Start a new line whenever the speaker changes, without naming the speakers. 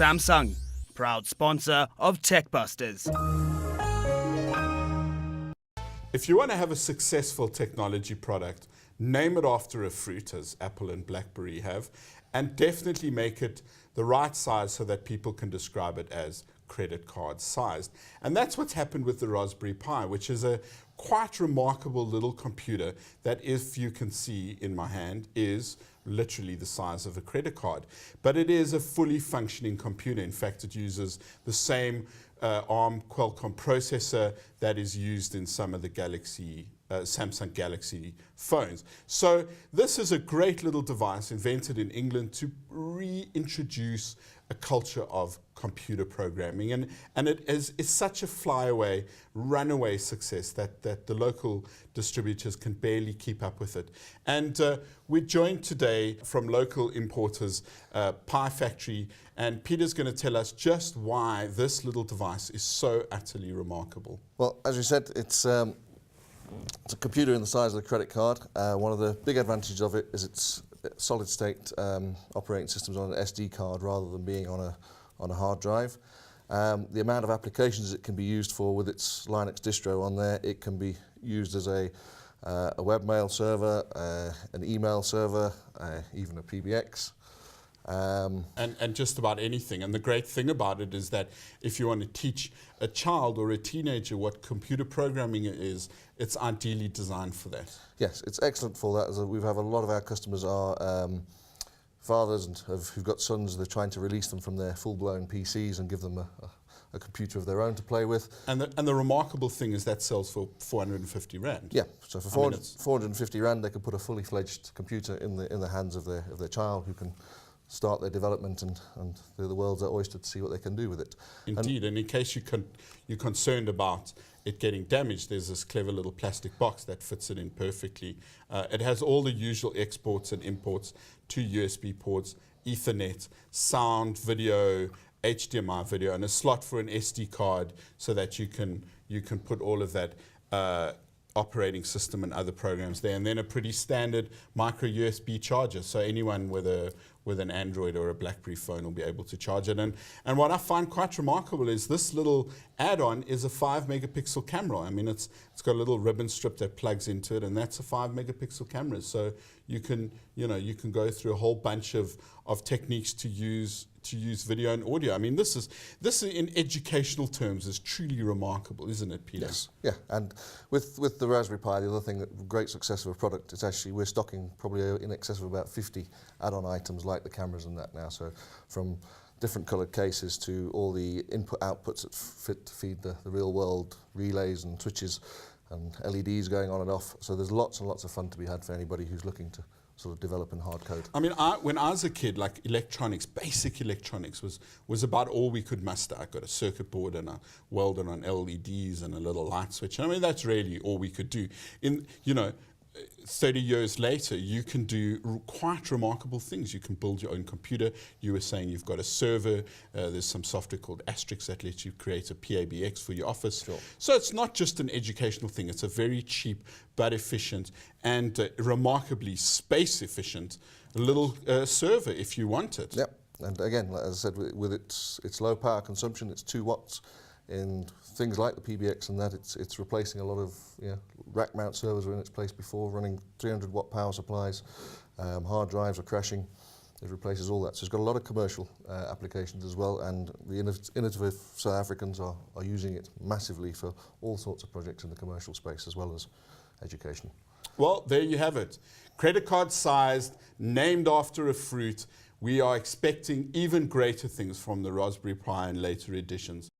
Samsung, proud sponsor of TechBusters.
If you want to have a successful technology product, name it after a fruit, as Apple and BlackBerry have, and definitely make it the right size so that people can describe it as credit card sized. And that's what's happened with the Raspberry Pi, which is a quite remarkable little computer that, if you can see in my hand, is literally the size of a credit card. But it is a fully functioning computer. In fact, it uses the same ARM Qualcomm processor that is used in some of the Samsung Galaxy phones. So this is a great little device invented in England to reintroduce a culture of computer programming. And it is such a flyaway, runaway success that the local distributors can barely keep up with it. And we're joined today from local importers, PiFactory, and Peter's going to tell us just why this little device is so utterly remarkable.
Well, as you said, it's a computer in the size of a credit card. One of the big advantages of it is its solid-state operating systems on an SD card rather than being on a hard drive. The amount of applications it can be used for with its Linux distro on there, it can be used as a webmail server, an email server, even a PBX.
And just about anything. And the great thing about it is that if you want to teach a child or a teenager what computer programming is, it's ideally designed for that.
Yes, it's excellent for that. We have a lot of our customers are fathers who've got sons. They're trying to release them from their full-blown PCs and give them a computer of their own to play with.
And the remarkable thing is that sells for 450 Rand.
Yeah, so for 450 Rand, they can put a fully fledged computer in the hands of their child, who can start their development, and the world's their oyster to see what they can do with it.
Indeed, and in case you're concerned about it getting damaged, there's this clever little plastic box that fits it in perfectly. It has all the usual exports and imports, 2 USB ports, Ethernet, sound, video, HDMI video, and a slot for an SD card so that you can put all of that operating system and other programs there, and then a pretty standard micro USB charger, so anyone with an Android or a BlackBerry phone will be able to charge it. And what I find quite remarkable is this little add-on is a 5-megapixel camera. I mean, it's got a little ribbon strip that plugs into it, and that's a 5-megapixel camera. So you can go through a whole bunch of techniques to use video and audio. I mean, this is in educational terms is truly remarkable, isn't it, Peter?
Yes. Yeah, and with the Raspberry Pi, the other thing, that great success of a product is actually we're stocking probably in excess of about 50 add-on items like the cameras and that now. So from different coloured cases to all the input outputs that fit to feed the real world relays and switches and LEDs going on and off. So there's lots and lots of fun to be had for anybody who's looking to sort of develop in hard code.
I mean, when I was a kid, like electronics, basic electronics was about all we could muster. I got a circuit board and I welded on LEDs and a little light switch. And I mean, that's really all we could do. 30 years later, you can do quite remarkable things. You can build your own computer. You were saying you've got a server. There's some software called Asterix that lets you create a PABX for your office.
Sure.
So it's not just an educational thing. It's a very cheap but efficient and remarkably space efficient little server if you want it.
Yep. And again, as I said, with its low power consumption, it's 2 watts. In things like the PBX and that, it's replacing a lot of rack mount servers were in its place before, running 300 watt power supplies. Hard drives are crashing. It replaces all that. So it's got a lot of commercial applications as well, and the innovative South Africans are using it massively for all sorts of projects in the commercial space as well as education.
Well, there you have it. Credit card sized, named after a fruit. We are expecting even greater things from the Raspberry Pi in later editions.